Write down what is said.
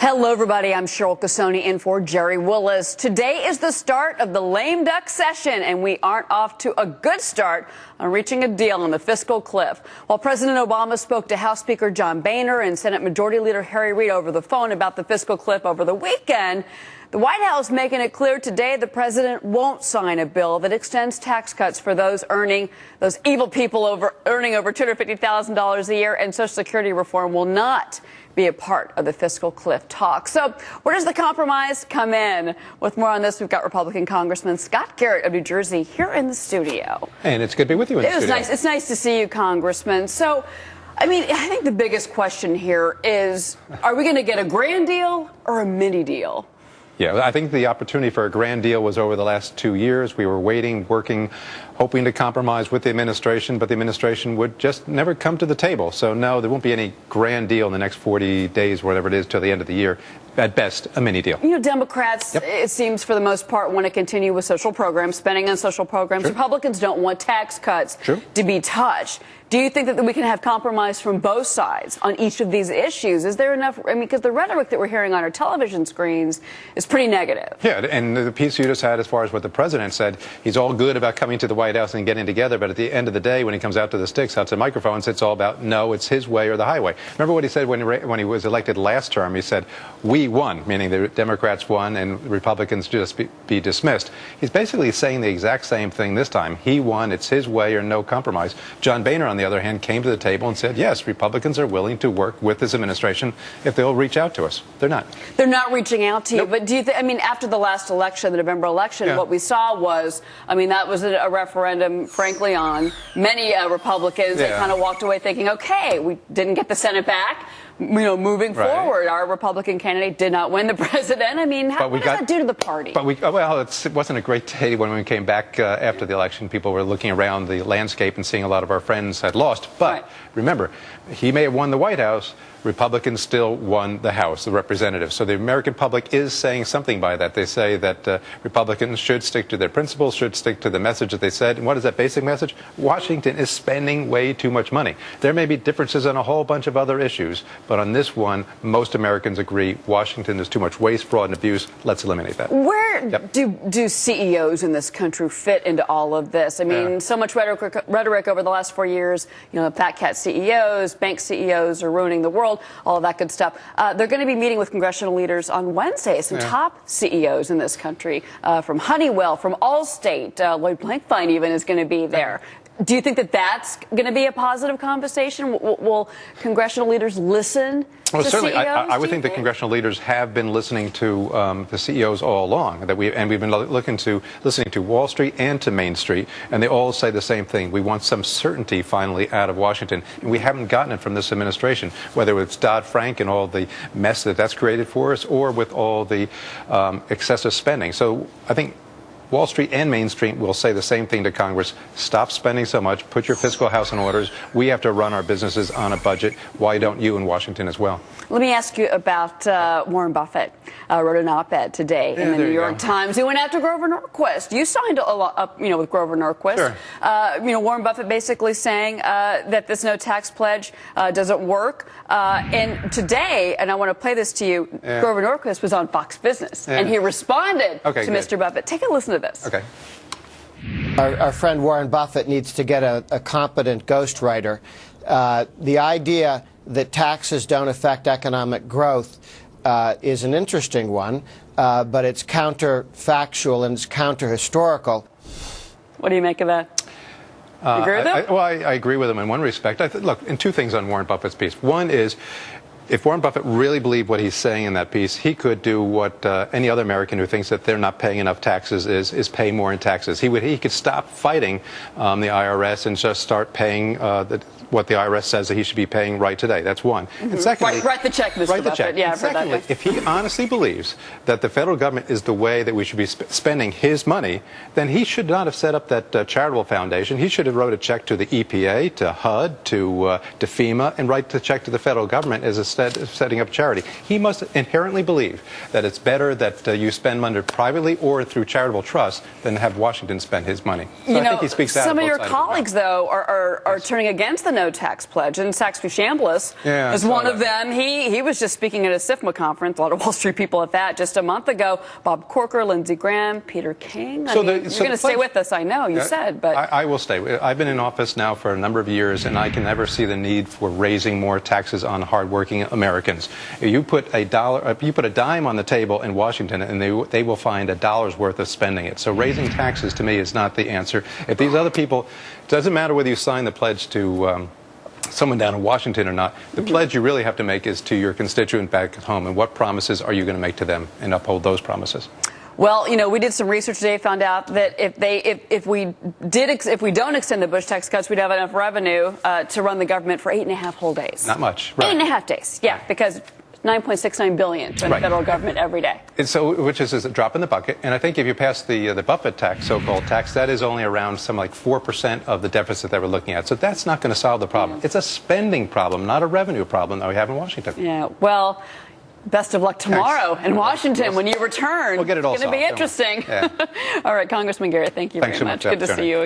Hello, everybody. I'm Cheryl Casone in for Jerry Willis. Today is the start of the lame duck session, and we aren't off to a good start on reaching a deal on the fiscal cliff. While President Obama spoke to House Speaker John Boehner and Senate Majority Leader Harry Reid over the phone about the fiscal cliff over the weekend, the White House making it clear today the president won't sign a bill that extends tax cuts for those evil people earning over $250,000 a year, and Social Security reform will not be a part of the fiscal cliff talk. So where does the compromise come in? With more on this, we've got Republican Congressman Scott Garrett of New Jersey here in the studio. And it's good to be with you in the studio. It's nice to see you, Congressman. So, I think the biggest question here is, are we going to get a grand deal or a mini deal? Yeah, I think the opportunity for a grand deal was over the last 2 years. We were waiting, working, hoping to compromise with the administration, but the administration would just never come to the table. So, no, there won't be any grand deal in the next 40 days, whatever it is, till the end of the year. At best, a mini deal. You know, Democrats, it seems, for the most part, want to continue with social programs, spending on social programs. Sure. Republicans don't want tax cuts to be touched. Do you think that we can have compromise from both sides on each of these issues? Is there enough? Because the rhetoric that we're hearing on our television screens is pretty negative. Yeah, and the piece you just had as far as what the president said, he's all good about coming to the White House and getting together, but at the end of the day, when he comes out to the sticks, out to the microphones, it's all about, no, it's his way or the highway. Remember what he said when he was elected last term? He said, we won, meaning the Democrats won and Republicans just be dismissed. He's basically saying the exact same thing this time. He won, it's his way or no compromise. John Boehner, on the other hand, came to the table and said, yes, Republicans are willing to work with this administration if they'll reach out to us. They're not. They're not reaching out to you. Nope. But do you think, after the last election, the November election, what we saw was, that was a referendum, frankly, on many Republicans. They kind of walked away thinking, okay, we didn't get the Senate back. Moving forward, our Republican candidate did not win the president. What does that do to the party? It wasn't a great day when we came back after the election. People were looking around the landscape and seeing a lot of our friends had lost. But remember, he may have won the White House. Republicans still won the House, the representatives. So the American public is saying something by that. They say that Republicans should stick to their principles, should stick to the message that they said. And what is that basic message? Washington is spending way too much money. There may be differences on a whole bunch of other issues, but on this one, most Americans agree Washington is too much waste, fraud, and abuse. Let's eliminate that. Where do CEOs in this country fit into all of this? So much rhetoric over the last 4 years. Fat cat CEOs, bank CEOs are ruining the world. All of that good stuff. They're going to be meeting with congressional leaders on Wednesday. Some top CEOs in this country, from Honeywell, from Allstate, Lloyd Blankfein even is going to be there. Do you think that that's going to be a positive conversation? Will congressional leaders listen to certainly, CEOs? I would think that congressional leaders have been listening to the CEOs all along. We've been listening to Wall Street and to Main Street, and they all say the same thing. We want some certainty finally out of Washington, and we haven't gotten it from this administration, whether it's Dodd-Frank and all the mess that's created for us, or with all the excessive spending. So I think Wall Street and Main Street will say the same thing to Congress. Stop spending so much. Put your fiscal house in orders. We have to run our businesses on a budget. Why don't you in Washington as well? Let me ask you about Warren Buffett. Wrote an op-ed today in the New York Times. He went after Grover Norquist. You signed up, with Grover Norquist. Sure. Warren Buffett basically saying that this no tax pledge doesn't work. And today, and I want to play this to you, Grover Norquist was on Fox Business, and he responded to Mr. Buffett. Take a listen to this. Okay. Our friend Warren Buffett needs to get a competent ghostwriter. The idea that taxes don't affect economic growth is an interesting one, but it's counterfactual and it's counterhistorical. What do you make of that? You agree with him? I agree with him in one respect. Look, in two things on Warren Buffett's piece. One is, if Warren Buffett really believed what he's saying in that piece, he could do what any other American who thinks that they're not paying enough taxes is pay more in taxes. He could stop fighting the IRS and just start paying what the IRS says that he should be paying right today. That's one. And secondly, write the check, Mr. Write the Buffett. check. Yeah, and secondly, if he honestly believes that the federal government is the way that we should be spending his money, then he should not have set up that charitable foundation. He should have wrote a check to the EPA, to HUD, to FEMA, and write the check to the federal government as a setting up charity. He must inherently believe that it's better that you spend money privately or through charitable trusts than have Washington spend his money. So I think he speaks out some of both your sides colleagues, though, are turning against the no tax pledge, and Sachs Chambliss is one of them. He was just speaking at a SIFMA conference, a lot of Wall Street people at that, just a month ago. Bob Corker, Lindsey Graham, Peter King. You're going to stay with us, I know, you said. But I will stay. I've been in office now for a number of years, and I can never see the need for raising more taxes on hardworking Americans. You put a dime on the table in Washington, and they will find $1 worth of spending it. So raising taxes, to me, is not the answer. If these other people, it doesn't matter whether you sign the pledge to someone down in Washington or not, the pledge you really have to make is to your constituent back at home, and what promises are you going to make to them and uphold those promises. Well, we did some research today, found out that if we don't extend the Bush tax cuts, we'd have enough revenue to run the government for 8.5 whole days. Not much. Right. 8.5 days, yeah, because $9.69 billion to the federal government every day. And so, which is a drop in the bucket. And I think if you pass the Buffett tax, so-called tax, that is only around some like 4% of the deficit that we're looking at. So that's not going to solve the problem. It's a spending problem, not a revenue problem that we have in Washington. Yeah. Well, best of luck tomorrow in Washington when you return. We'll get it all It's going to be interesting. Yeah. All right, Congressman Garrett, thank you very much. Good to see you again.